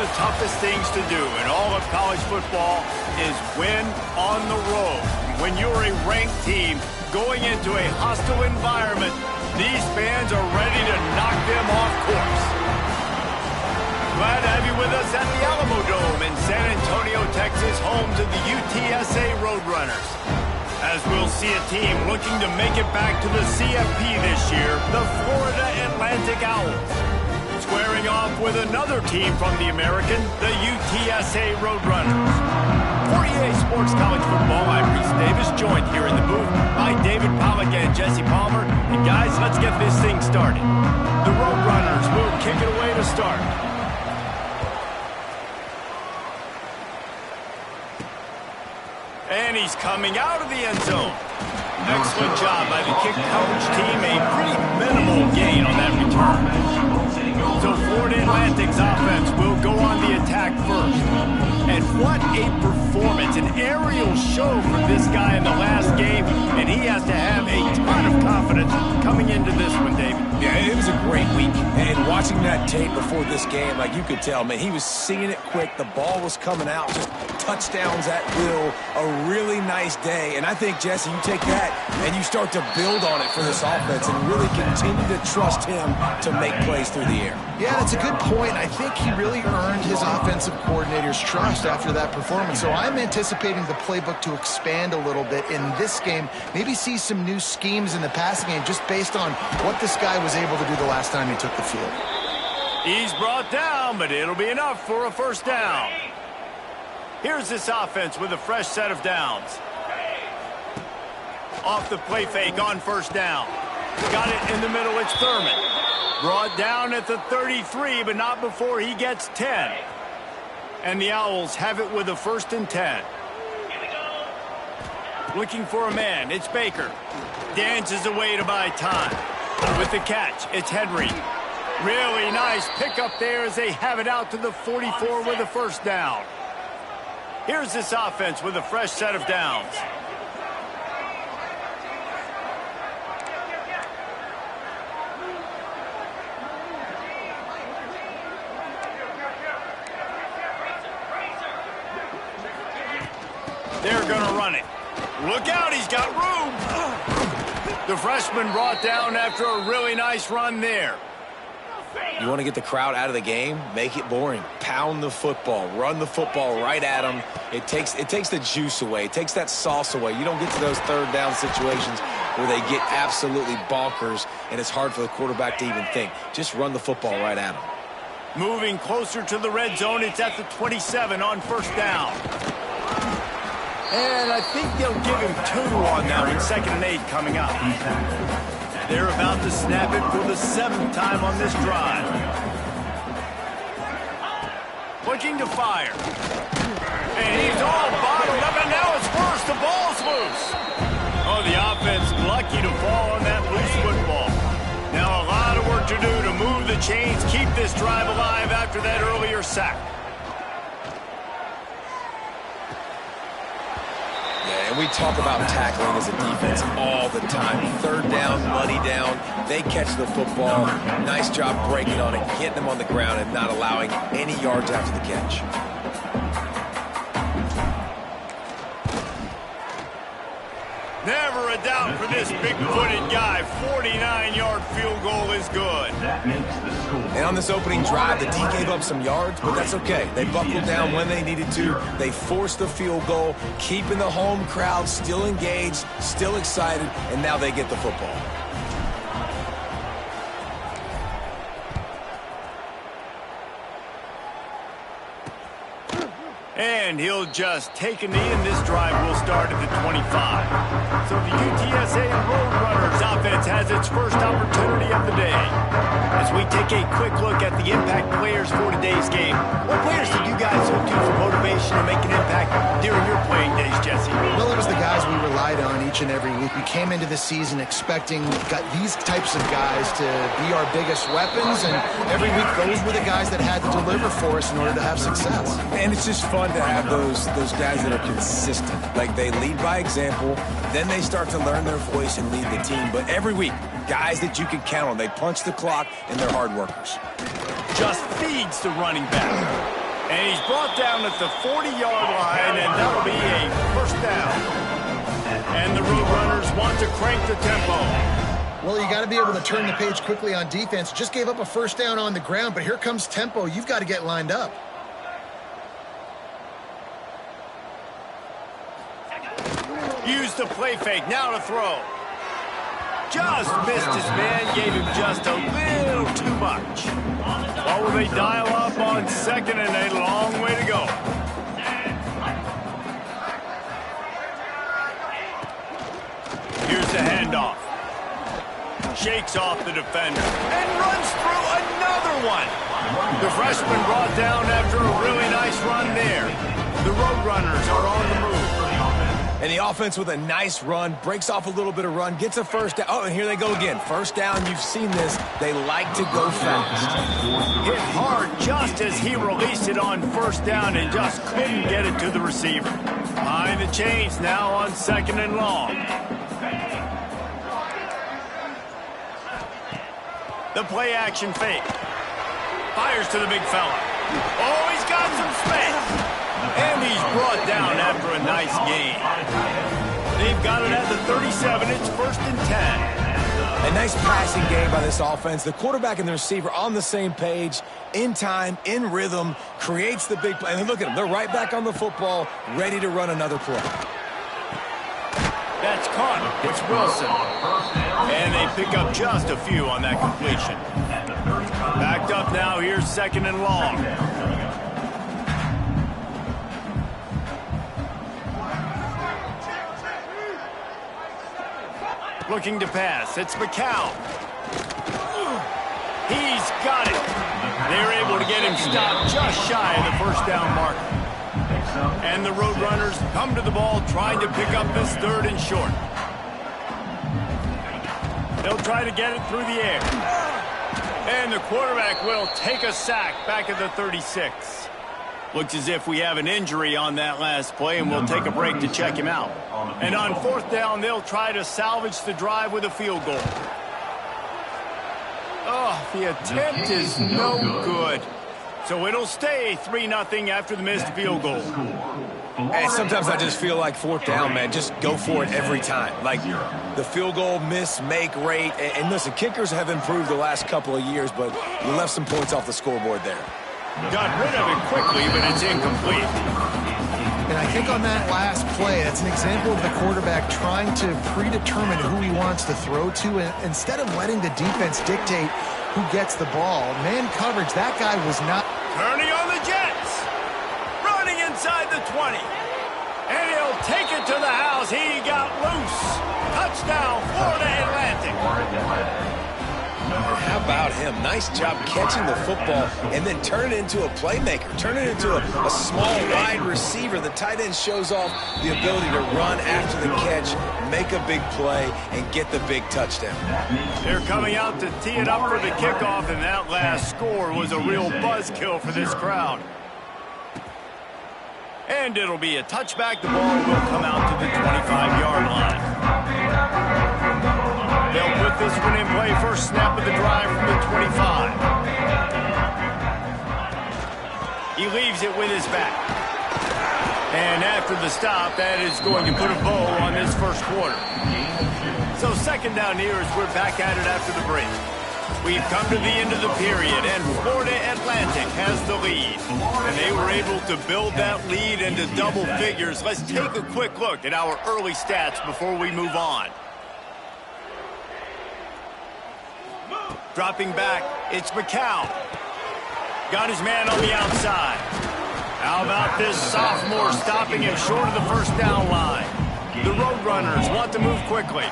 of the toughest things to do in all of college football is win on the road. When you're a ranked team going into a hostile environment, these fans are ready to knock them off course. Glad to have you with us at the Alamo Dome in San Antonio, Texas, home to the UTSA Roadrunners. As we'll see a team looking to make it back to the CFP this year, the Florida Atlantic Owls. Squaring off with another team from the American, the UTSA Roadrunners. For EA Sports College Football, I'm Reese Davis, joined here in the booth by David Pollack and Jesse Palmer. And guys, let's get this thing started. The Roadrunners will kick it away to start. And he's coming out of the end zone. Excellent job by the kick coverage team. A pretty minimal gain on that return. So Florida Atlantic's offense will go on the attack first. And what a performance. An aerial show for this guy in the last game. And he has to have a ton of confidence coming into this one, David. Yeah, it was a great week. And watching that tape before this game, like you could tell, man, he was seeing it quick. The ball was coming out. Just touchdowns at will. A really nice day. And I think, Jesse, you take that and you start to build on it for this offense and really continue to trust him to make plays through the air. Yeah, that's a good point. I think he really earned his offensive coordinator's trust after that performance. So I'm anticipating the playbook to expand a little bit in this game. Maybe see some new schemes in the passing game just based on what this guy was able to do the last time he took the field. He's brought down, but it'll be enough for a first down. Here's this offense with a fresh set of downs. Off the play fake on first down. Got it in the middle, it's Thurman. Brought down at the 33, but not before he gets 10. And the Owls have it with a 1st and 10. Looking for a man, it's Baker. Dances away to buy time. With the catch, it's Henry. Really nice pickup there as they have it out to the 44 with a first down. Here's this offense with a fresh set of downs. They're going to run it. Look out, he's got room. The freshman brought down after a really nice run there. You want to get the crowd out of the game? Make it boring. Pound the football. Run the football right at them. It takes the juice away. It takes that sauce away. You don't get to those third down situations where they get absolutely bonkers and it's hard for the quarterback to even think. Just run the football right at them. Moving closer to the red zone, it's at the 27 on first down. And I think they'll give him 2 on that one. 2nd and 8 coming up. They're about to snap it for the 7th time on this drive. Looking to fire. And he's all bottled up, and now it's worse. The ball's loose. Oh, the offense lucky to fall on that loose football. Now a lot of work to do to move the chains, keep this drive alive after that earlier sack. And we talk about tackling as a defense all the time. 3rd down, money down. They catch the football. Nice job breaking on it, getting them on the ground, and not allowing any yards after the catch. Never a doubt for this big-footed guy. 49-yard field goal is good. And on this opening drive, the D gave up some yards, but that's okay. They buckled down when they needed to. They forced the field goal, keeping the home crowd still engaged, still excited, and now they get the football. And he'll just take a knee, and this drive will start at the 25. So the UTSA Roadrunners offense has its first opportunity of the day. As we take a quick look at the impact players for today's game, what players did you guys look to for motivation to make an impact during your playing days, Jesse? Well, it was the guys we relied on each and every week. We came into the season expecting these types of guys to be our biggest weapons, and every week those were the guys that had to deliver for us in order to have success. And it's just fun to have those guys that are consistent. Like, they lead by example, then they start to learn their voice and lead the team. But every week, guys that you can count on. They punch the clock, and they're hard workers. Just feeds the running back. And he's brought down at the 40-yard line, and that'll be a first down. And the Roadrunners want to crank the tempo. Well, you got to be able to turn the page quickly on defense. Just gave up a first down on the ground, but here comes tempo. You've got to get lined up. Use the play fake, now to throw. Just missed his man, gave him just a little too much. Or will they dial up on second and a long way to go? Here's the handoff. Shakes off the defender and runs through another one. The freshman brought down after a really nice run there. The Roadrunners are on the move. And the offense with a nice run, breaks off a little bit of run, gets a first down. Oh, and here they go again. First down, you've seen this. They like to go fast. Hit hard just as he released it on first down and just couldn't get it to the receiver. Behind the chains now on second and long. The play action fake. Fires to the big fella. Oh, he's got some space. And he's brought down after a nice gain. They've got it at the 37. It's first and 10. A nice passing game by this offense. The quarterback and the receiver on the same page, in time, in rhythm, creates the big play. And look at them. They're right back on the football, ready to run another play. That's caught. It's Wilson. And they pick up just a few on that completion. Backed up now. Here's second and long. Looking to pass. It's McCown. He's got it. They're able to get him stopped just shy of the first down mark. And the Roadrunners come to the ball trying to pick up this third and short. They'll try to get it through the air. And the quarterback will take a sack back at the 36. Looks as if we have an injury on that last play, and we'll take a break to check him out. And on fourth down, they'll try to salvage the drive with a field goal. Oh, the attempt is no good. So it'll stay 3-0 after the missed field goal. Hey, sometimes I just feel like fourth down, man, just go for it every time. Like the field goal miss, make rate. And listen, kickers have improved the last couple of years, but you left some points off the scoreboard there. Got rid of it quickly, but it's incomplete. And I think on that last play, that's an example of the quarterback trying to predetermine who he wants to throw to, and instead of letting the defense dictate who gets the ball. Man coverage, that guy was not. Turning on the Jets. Running inside the 20. And he'll take it to the house. He got loose. Touchdown, Florida Atlantic. How about him? Nice job catching the football and then turn it into a playmaker. Turn it into a small wide receiver. The tight end shows off the ability to run after the catch, make a big play, and get the big touchdown. They're coming out to tee it up for the kickoff, and that last score was a real buzzkill for this crowd. And it'll be a touchback. The ball will come out to the 25-yard line. They'll put this one in play. First snap of the drive from the 25. He leaves it with his back. And after the stop, that is going to put a bow on this first quarter. So second down here as we're back at it after the break. We've come to the end of the period, and Florida Atlantic has the lead. And they were able to build that lead into double figures. Let's take a quick look at our early stats before we move on. Dropping back, it's McCown. Got his man on the outside. How about this sophomore stopping him short of the first down line? The Roadrunners want to move quickly.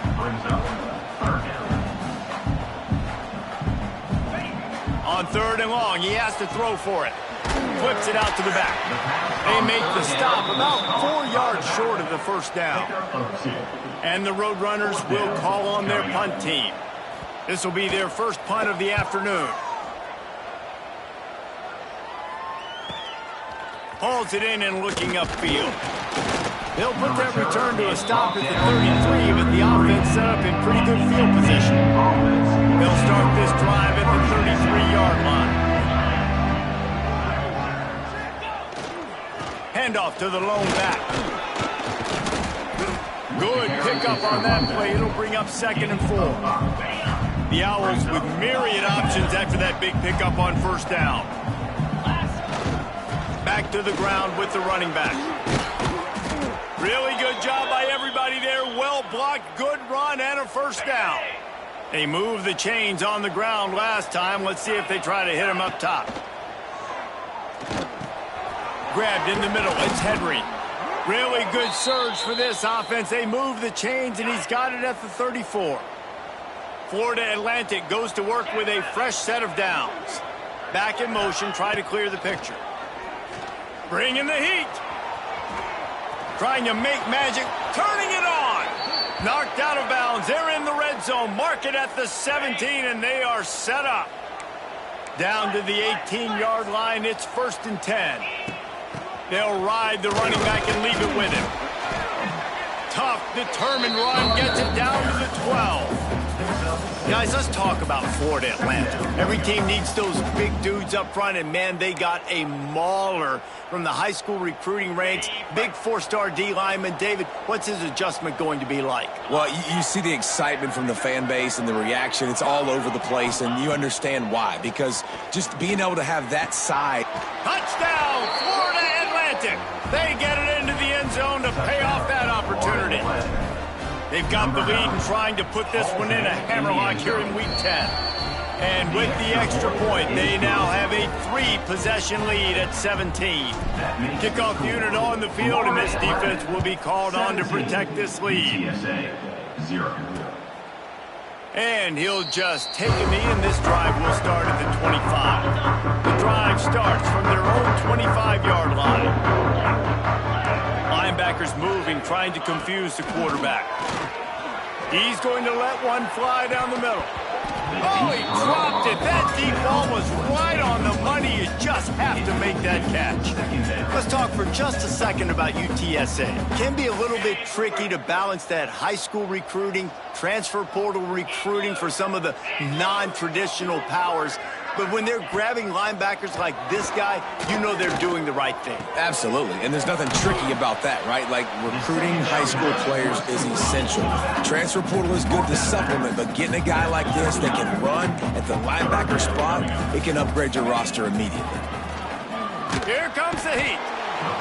On third and long, he has to throw for it. Flips it out to the back. They make the stop about 4 yards short of the first down. And the Roadrunners will call on their punt team. This will be their first punt of the afternoon. Hauls it in and looking upfield. They'll put that return to a stop at the 33, but the offense set up in pretty good field position. They'll start this drive at the 33-yard line. Handoff to the lone back. Good pickup on that play. It'll bring up 2nd and 4. The Owls with myriad options after that big pickup on first down. Back to the ground with the running back. Really good job by everybody there. Well blocked, good run, and a first down. They moved the chains on the ground last time. Let's see if they try to hit him up top. Grabbed in the middle. It's Henry. Really good surge for this offense. They move the chains, and he's got it at the 34. Florida Atlantic goes to work with a fresh set of downs. Back in motion, try to clear the picture. Bring in the heat. Trying to make magic, turning it on. Knocked out of bounds. They're in the red zone. Mark it at the 17, and they are set up. Down to the 18-yard line. It's 1st and 10. They'll ride the running back and leave it with him. Tough, determined run. Gets it down to the 12. Guys, let's talk about Florida Atlantic. Every team needs those big dudes up front, and, man, they got a mauler from the high school recruiting ranks. Big 4-star D lineman. David, what's his adjustment going to be like? Well, you see the excitement from the fan base and the reaction. It's all over the place, and you understand why. Because just being able to have that side. Touchdown, Florida Atlantic. They get it into the end zone to pay off that opportunity. They've got the lead and trying to put this one in a hammerlock here in Week 10. And with the extra point, they now have a 3-possession lead at 17. Kickoff unit on the field, and this defense will be called on to protect this lead. And he'll just take a knee, and this drive will start at the 25. The drive starts from their own 25-yard line. Linebackers moving, trying to confuse the quarterback. He's going to let one fly down the middle. Oh, he dropped it. That deep ball was right on the money. You just have to make that catch. Let's talk for just a second about UTSA. It can be a little bit tricky to balance that high school recruiting, transfer portal recruiting for some of the non-traditional powers. But when they're grabbing linebackers like this guy, you know they're doing the right thing. Absolutely, and there's nothing tricky about that, right? Like, recruiting high school players is essential. Transfer portal is good to supplement, but getting a guy like this that can run at the linebacker spot, it can upgrade your roster immediately. Here comes the heat.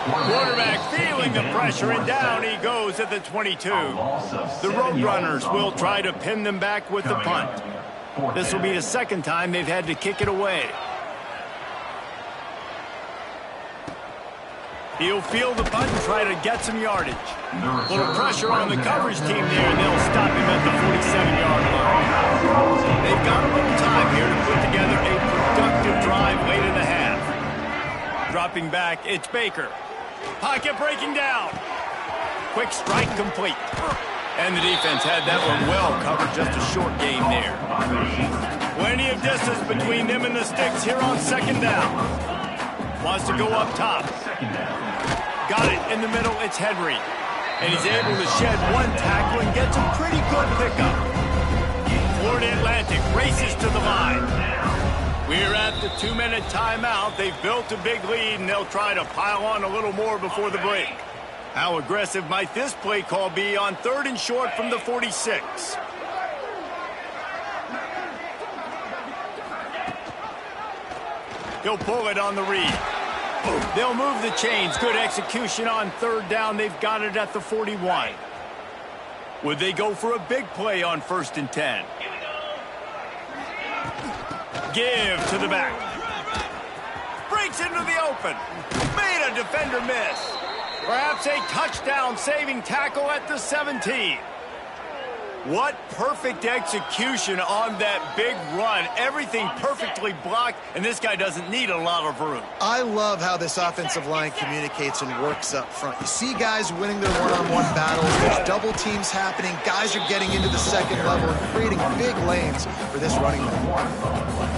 Quarterback feeling the pressure, and down he goes at the 22. The Roadrunners will try to pin them back with the punt. This will be the second time they've had to kick it away. He'll field the punt and try to get some yardage. A little pressure on the coverage team there, and they'll stop him at the 47-yard line. They've got a little time here to put together a productive drive late in the half. Dropping back, it's Baker. Pocket breaking down. Quick strike complete. And the defense had that one well covered, just a short game there. Plenty of distance between them and the sticks here on 2nd down. Wants to go up top. Got it in the middle, it's Henry. And he's able to shed one tackle and gets a pretty good pickup. Florida Atlantic races to the line. We're at the 2-minute timeout. They've built a big lead, and they'll try to pile on a little more before the break. How aggressive might this play call be on 3rd and short from the 46? He'll pull it on the read. They'll move the chains. Good execution on 3rd down. They've got it at the 41. Would they go for a big play on 1st and 10? Give to the back. Breaks into the open. Made a defender miss. Perhaps a touchdown-saving tackle at the 17. What perfect execution on that big run. Everything perfectly blocked, and this guy doesn't need a lot of room. I love how this offensive line communicates and works up front. You see guys winning their one-on-one battles. There's double teams happening. Guys are getting into the 2nd level and creating big lanes for this running back.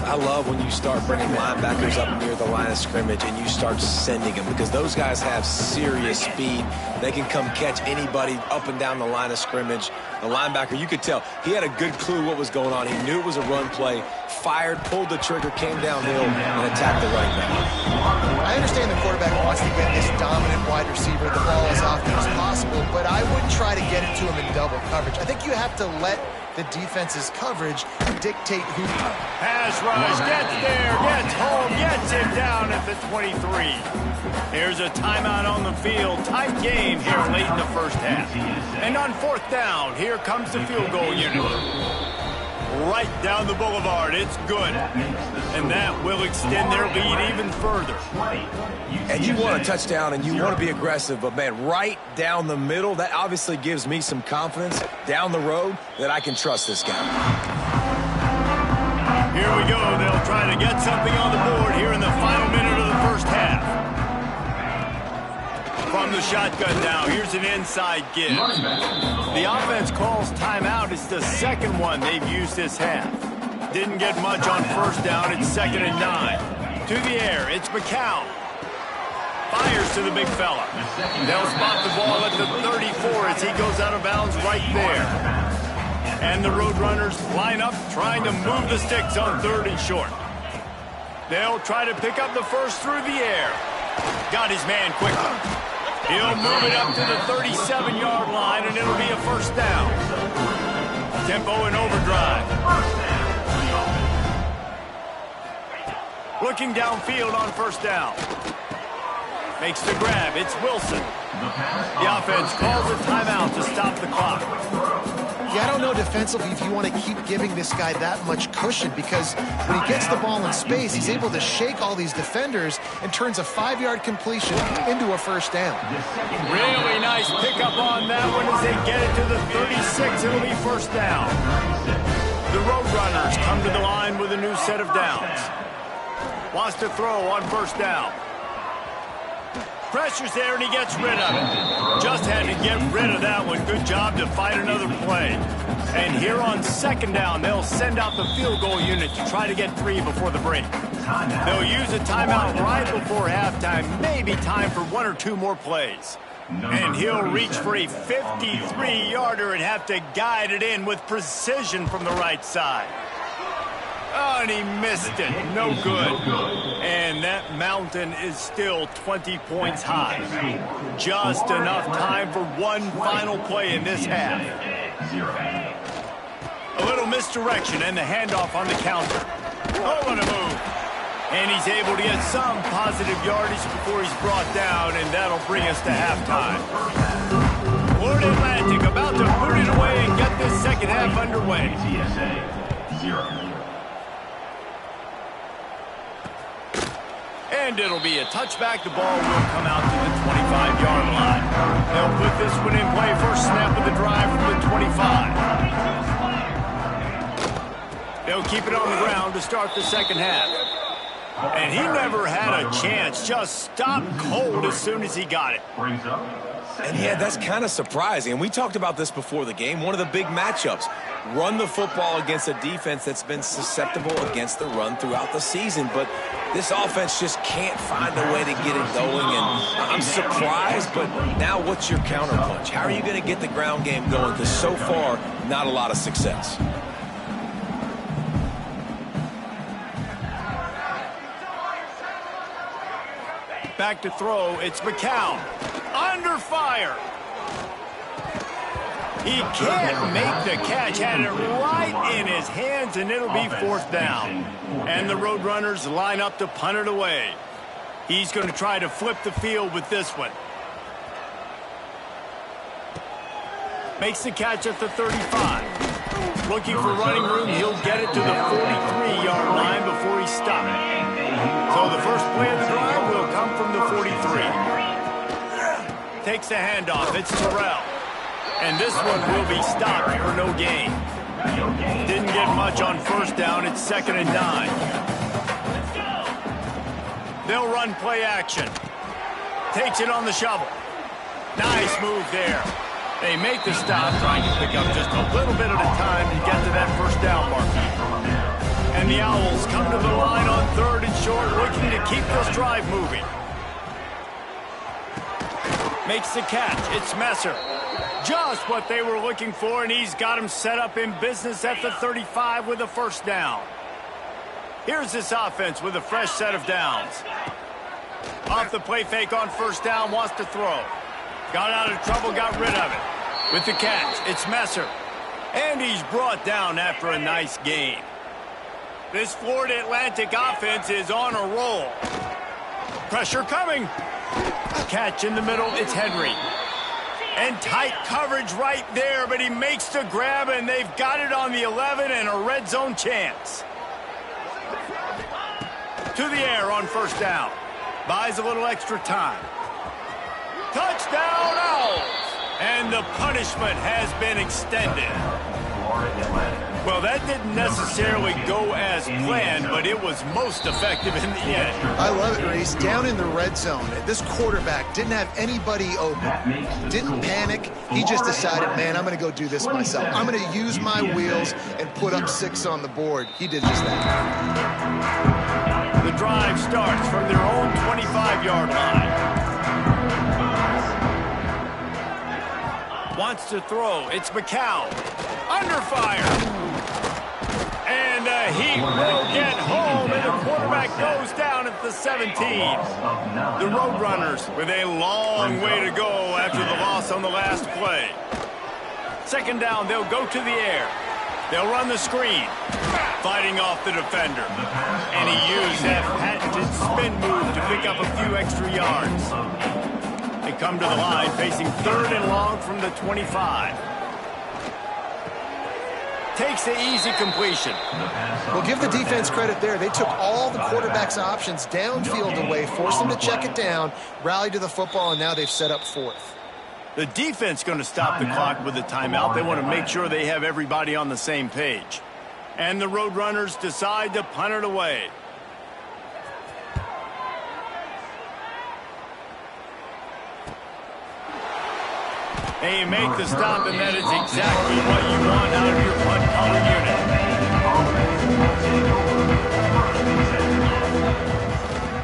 I love when you start bringing linebackers up near the line of scrimmage and you start sending them, because those guys have serious speed. They can come catch anybody up and down the line of scrimmage. The linebacker, you could tell, he had a good clue what was going on. He knew it was a run play, fired, pulled the trigger, came downhill, and attacked the running back. I understand the quarterback quarterback wants to get this dominant wide receiver the ball as often as possible, but I wouldn't try to get it to him in double coverage. I think you have to let the defense's coverage dictate who... Pass rush, gets there, gets home, gets him down at the 23. Here's a timeout on the field. Tight game here late in the first half. And on fourth down, here comes the field goal unit. Right down the boulevard. It's good. And that will extend their lead even further. And you want a touchdown and you want to be aggressive, but, man, right down the middle, that obviously gives me some confidence down the road that I can trust this guy. Here we go. They'll try to get something on the board here in the final minute of the first half. From the shotgun now, here's an inside give. The offense calls timeout. It's the second one they've used this half. Didn't get much on first down. It's 2nd and 9. To the air, it's McCown. Fires to the big fella. They'll spot the ball at the 34 as he goes out of bounds right there. And the Roadrunners line up trying to move the sticks on 3rd and short. They'll try to pick up the first through the air. Got his man quickly. He'll move it up to the 37-yard line, and it'll be a first down. Tempo and overdrive. Looking downfield on first down. Makes the grab. It's Wilson. The offense calls a timeout to stop the clock. Yeah, I don't know defensively if you want to keep giving this guy that much cushion, because when he gets the ball in space, he's able to shake all these defenders and turns a 5-yard completion into a first down. Really nice pickup on that one as they get it to the 36. It'll be first down. The Roadrunners come to the line with a new set of downs. Wants to throw on first down. Pressure's there, and he gets rid of it. Just had to get rid of that one. Good job to fight another play. And here on second down, they'll send out the field goal unit to try to get 3 before the break. They'll use a timeout right before halftime. Maybe time for 1 or 2 more plays. And he'll reach for a 53-yarder and have to guide it in with precision from the right side. Oh, and he missed it. No good. And that mountain is still 20 points high. Just enough time for one final play in this half. A little misdirection and the handoff on the counter. Oh, what a move. And he's able to get some positive yardage before he's brought down, and that'll bring us to halftime. Florida Atlantic about to put it away and get this second half underway. And it'll be a touchback. The ball will come out to the 25-yard line. They'll put this one in play. First snap of the drive from the 25. They'll keep it on the ground to start the second half. And he never had a chance. Just stopped cold as soon as he got it. And yeah, that's kind of surprising. And we talked about this before the game. One of the big matchups. Run the football against a defense that's been susceptible against the run throughout the season. But this offense just can't find a way to get it going. And I'm surprised, but now what's your counterpunch? How are you going to get the ground game going? Because so far, not a lot of success. Back to throw, it's McCown. Under fire. He can't make the catch. Had it right in his hands, and it'll be fourth down. And the Roadrunners line up to punt it away. He's going to try to flip the field with this one. Makes the catch at the 35. Looking for running room, he'll get it to the 43-yard line before he stops. So the first play of the drive will come from the 43. Takes the handoff. It's Terrell. And this one will be stopped for no gain. Didn't get much on first down. It's 2nd and 9. They'll run play action. Takes it on the shovel. Nice move there. They make the stop, trying to pick up just a little bit at a time to get to that first down marker. And the Owls come to the line on 3rd and short, looking to keep this drive moving. Makes the catch. It's Messer. Just what they were looking for, and he's got him set up in business at the 35 with a first down. Here's this offense with a fresh set of downs. Off the play fake on first down, wants to throw. Got out of trouble, got rid of it. With the catch, it's Messer. And he's brought down after a nice gain. This Florida Atlantic offense is on a roll. Pressure coming. Catch in the middle, it's Henry. And tight coverage right there, but he makes the grab, and they've got it on the 11 and a red zone chance. To the air on first down. Buys a little extra time. Touchdown Owls! And the punishment has been extended. Well, that didn't necessarily go as planned, but it was most effective in the end. I love it, Reese. Down in the red zone, this quarterback didn't have anybody open. Didn't panic. He just decided, man, I'm going to go do this myself. I'm going to use my wheels and put up 6 on the board. He did just that. The drive starts from their own 25-yard line. Wants to throw. It's McCown. Under fire. And he will get home, and the quarterback goes down at the 17. The Roadrunners with a long way to go after the loss on the last play. Second down, they'll go to the air. They'll run the screen. Fighting off the defender. And he used that patented spin move to pick up a few extra yards. They come to the line facing 3rd and long from the 25. Takes the easy completion. Well, give the defense credit there. They took all the quarterback's options downfield away, forced them to check it down, rally to the football, and now they've set up 4th. The defense going to stop the clock with a timeout. They want to make sure they have everybody on the same page. And the Roadrunners decide to punt it away. And you make the stop, and that is exactly what you want out of your punt color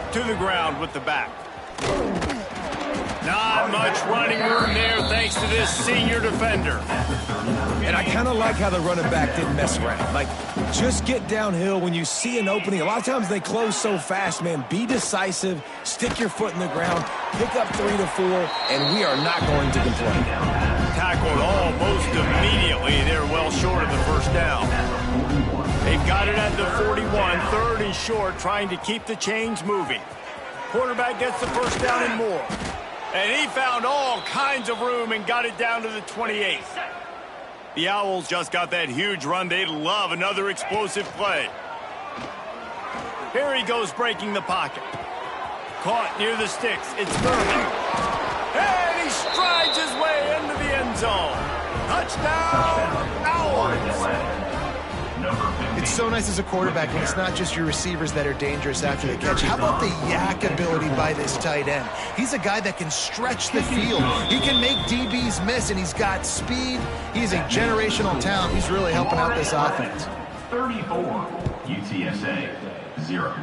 unit. To the ground with the back. Not much running room there thanks to this senior defender. And I kind of like how the running back didn't mess around. Like, just get downhill when you see an opening. A lot of times they close so fast, man. Be decisive, stick your foot in the ground, pick up 3 to 4, and we are not going to complain. Tackled almost immediately. They're well short of the first down. They've got it at the 41, 3rd and short, trying to keep the chains moving. Quarterback gets the first down and more. And he found all kinds of room and got it down to the 28. The Owls just got that huge run. They'd love another explosive play. Here he goes breaking the pocket. Caught near the sticks. It's Gurley. And he strides his way into the end zone. Touchdown, Owls. It's so nice as a quarterback when it's not just your receivers that are dangerous after the catch. How about the yak ability by this tight end? He's a guy that can stretch the field. He can make DBs miss, and he's got speed. He's a generational talent. He's really helping out this offense. 34, UTSA, 0.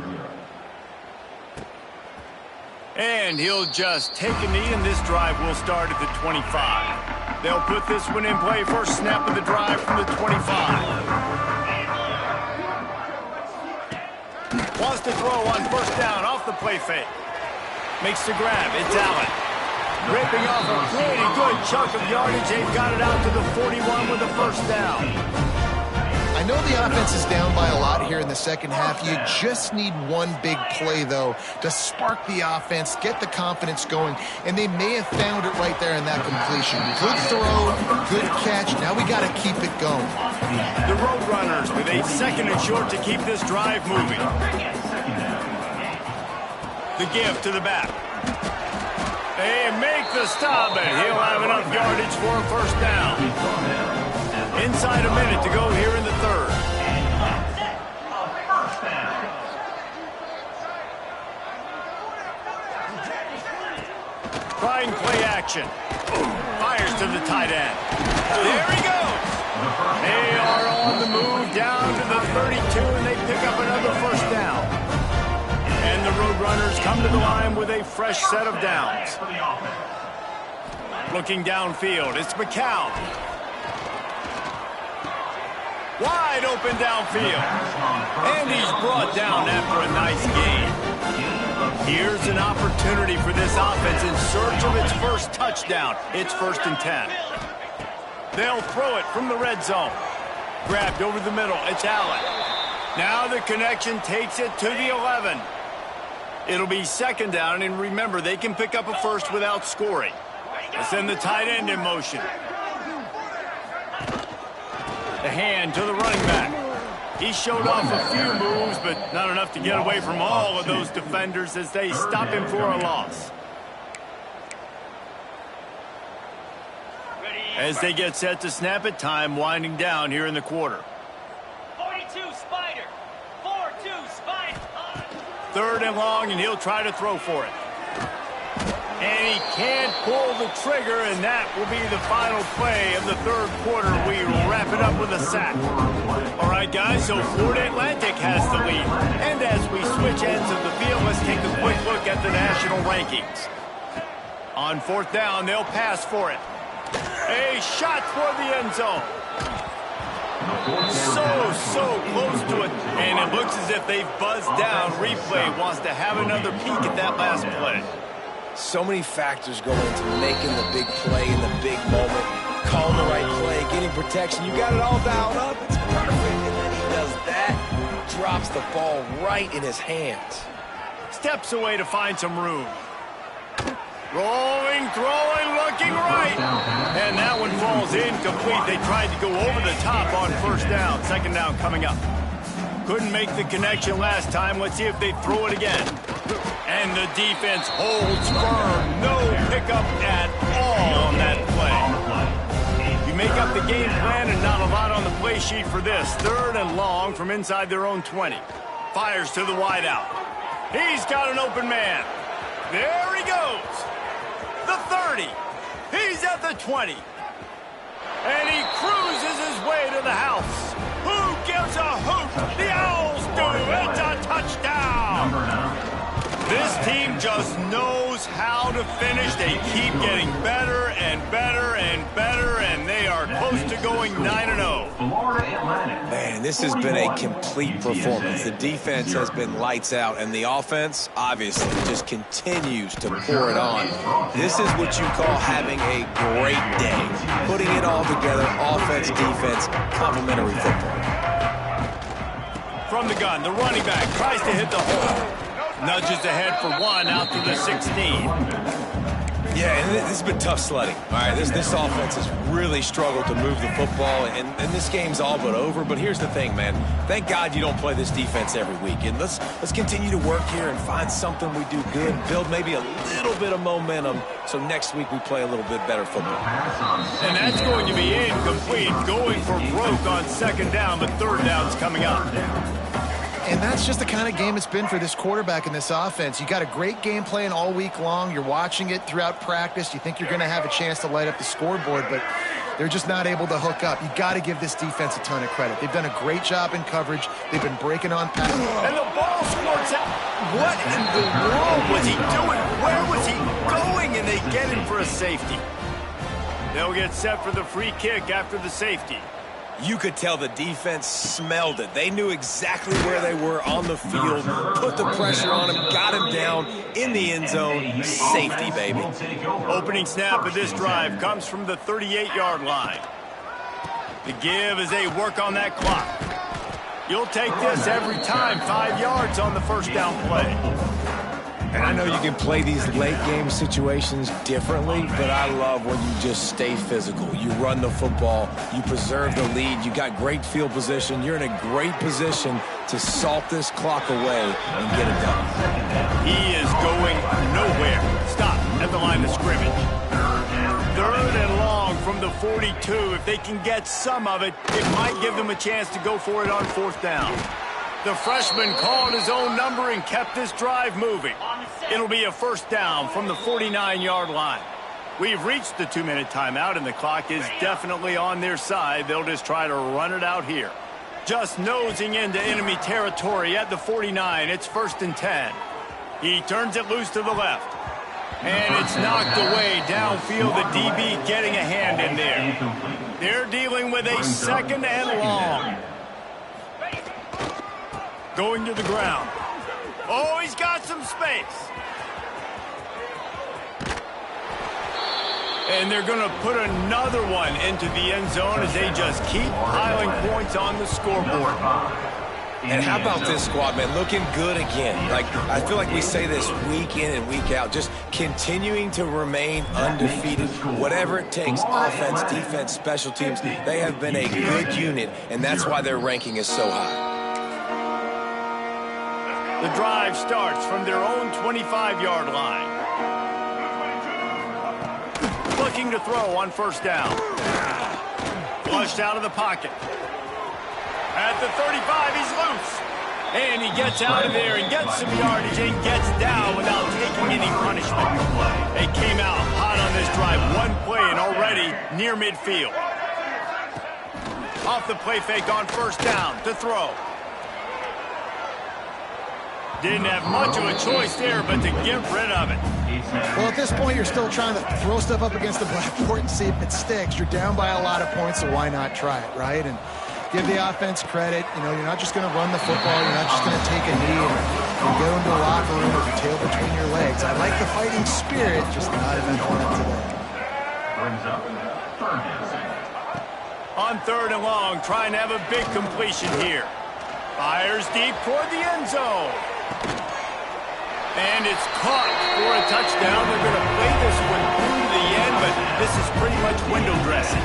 And he'll just take a knee, and this drive will start at the 25. They'll put this one in play. First snap of the drive from the 25. Wants to throw on first down off the play fake. Makes the grab. It's Allen. Ripping off a pretty good chunk of yardage. They've got it out to the 41 with the first down. I know the offense is down by a lot here in the second half. You just need one big play, though, to spark the offense, get the confidence going, and they may have found it right there in that completion. Good throw, good catch. Now we got to keep it going. The Roadrunners with a 2nd and short to keep this drive moving. The give to the back. They make the stop, and he'll have enough yardage for a first down. Inside a minute to go here in the 3rd. Trying play action. Fires to the tight end. There he goes. They are on the move down to the 32, and they pick up another first down. And the Roadrunners come to the line with a fresh set of downs. Looking downfield, it's McCown. Wide open downfield. And he's brought down after a nice gain. Here's an opportunity for this offense in search of its first touchdown. It's 1st and 10. They'll throw it from the red zone. Grabbed over the middle. It's Allen. Now the connection takes it to the 11. It'll be 2nd down, and remember, they can pick up a first without scoring. Let's send the tight end in motion. The hand to the running back. He showed off a few moves, but not enough to get away from all of those defenders as they stop him for a loss. As they get set to snap it, time winding down here in the quarter. 42 Spider. 4-2 Spider. 3rd and long, and he'll try to throw for it. And he can't pull the trigger, and that will be the final play of the 3rd quarter. We will wrap it up with a sack. All right, guys, so Florida Atlantic has the lead. And as we switch ends of the field, let's take a quick look at the national rankings. On 4th down, they'll pass for it. A shot for the end zone. So close to it. And it looks as if they've buzzed down. Replay wants to have another peek at that last play. So many factors go into making the big play in the big moment. Calling the right play, getting protection. You got it all dialed up. It's perfect. And then he does that. Drops the ball right in his hands. Steps away to find some room. Rolling, throwing, looking right. And that one falls incomplete. They tried to go over the top on 1st down. 2nd down coming up. Couldn't make the connection last time. Let's see if they throw it again. And the defense holds firm. No pickup at all on that play. You make up the game plan and not a lot on the play sheet for this. 3rd and long from inside their own 20. Fires to the wideout. He's got an open man. There he goes. The 30. He's at the 20. And he cruises his way to the house. Who gives a hoot? The Owls do. It's a touchdown. This team just knows how to finish. They keep getting better and better and better, and they are close to going 9-0. Man, this has been a complete performance. The defense has been lights out, and the offense, obviously, just continues to pour it on. This is what you call having a great day. Putting it all together, offense, defense, complementary football. From the gun, the running back tries to hit the hole. Nudges ahead for 1 out to the 16. Yeah, and this has been tough sledding. All right, this offense has really struggled to move the football, and this game's all but over. But here's the thing, man. Thank God you don't play this defense every week. And let's continue to work here and find something we do good, build maybe a little bit of momentum so next week we play a little bit better football. And that's going to be incomplete, going for broke on 2nd down, but 3rd down's coming up. And that's just the kind of game it's been for this quarterback in this offense. You got a great game plan all week long. You're watching it throughout practice. You think you're going to have a chance to light up the scoreboard, but they're just not able to hook up. You got to give this defense a ton of credit. They've done a great job in coverage. They've been breaking on pass. And the ball squirts out. What in the world was he doing? Where was he going? And they get him for a safety. They'll get set for the free kick after the safety. You could tell the defense smelled it. They knew exactly where they were on the field, put the pressure on him, got him down in the end zone. Safety, baby. Opening snap of this drive comes from the 38-yard line. The give as they work on that clock. You'll take this every time. 5 yards on the 1st down play. And I know you can play these late game situations differently, but I love when you just stay physical. You run the football, you preserve the lead, you got great field position, you're in a great position to salt this clock away and get it done. He is going nowhere. Stop at the line of scrimmage. 3rd and long from the 42. If they can get some of it, it might give them a chance to go for it on 4th down. The freshman called his own number and kept this drive moving. It'll be a 1st down from the 49-yard line. We've reached the 2-minute timeout, and the clock is definitely on their side. They'll just try to run it out here. Just nosing into enemy territory at the 49. It's 1st and 10. He turns it loose to the left. And it's knocked away downfield. The DB getting a hand in there. They're dealing with a 2nd and long. Going to the ground. Oh, he's got some space. And they're going to put another one into the end zone as they just keep piling points on the scoreboard. And how about this squad, man? Looking good again. Like, I feel like we say this week in and week out, just continuing to remain undefeated. Whatever it takes, offense, defense, special teams, they have been a good unit, and that's why their ranking is so high. The drive starts from their own 25-yard line. Looking to throw on first down. Flushed out of the pocket. At the 35, he's loose. And he gets out of there and gets some yardage and gets down without taking any punishment. They came out hot on this drive. One play and already near midfield. Off the play fake on first down to throw. Didn't have much of a choice there, but to get rid of it. Well, at this point, you're still trying to throw stuff up against the blackboard and see if it sticks. You're down by a lot of points, so why not try it, right? And give the offense credit. You know, you're not just going to run the football. You're not just going to take a knee and go into a locker room with your tail between your legs. I like the fighting spirit, just not enough on it today. Brings up third down. On third and long, trying to have a big completion here. Fires deep toward the end zone. And it's caught for a touchdown. They're going to play this one through to the end, but this is pretty much window dressing.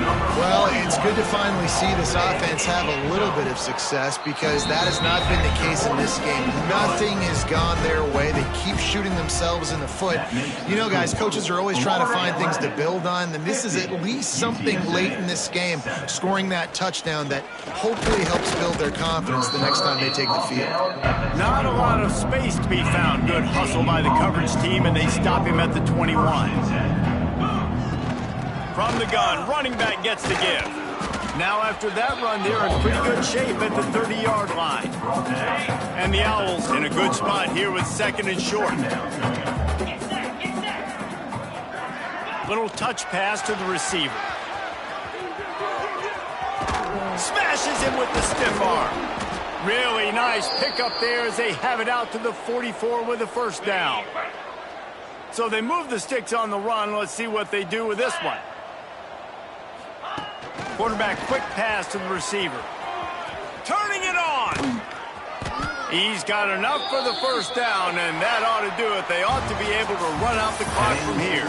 Well, it's good to finally see this offense have a little bit of success because that has not been the case in this game. Nothing has gone their way. They keep shooting themselves in the foot. You know, guys, coaches are always trying to find things to build on, and this is at least something late in this game, scoring that touchdown that hopefully helps build their confidence the next time they take the field. Not a lot of space to be found. Good hustle by the coverage team, and they stop him at the 21. From the gun, running back gets the give. Now after that run, they're in pretty good shape at the 30-yard line. And the Owls in a good spot here with second and short. Little touch pass to the receiver. Smashes him with the stiff arm. Really nice pickup there as they have it out to the 44 with a first down. So they move the sticks on the run. Let's see what they do with this one. Quarterback quick pass to the receiver. Turning it on. He's got enough for the first down, and that ought to do it. They ought to be able to run out the clock from here.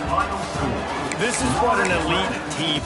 This is what an elite team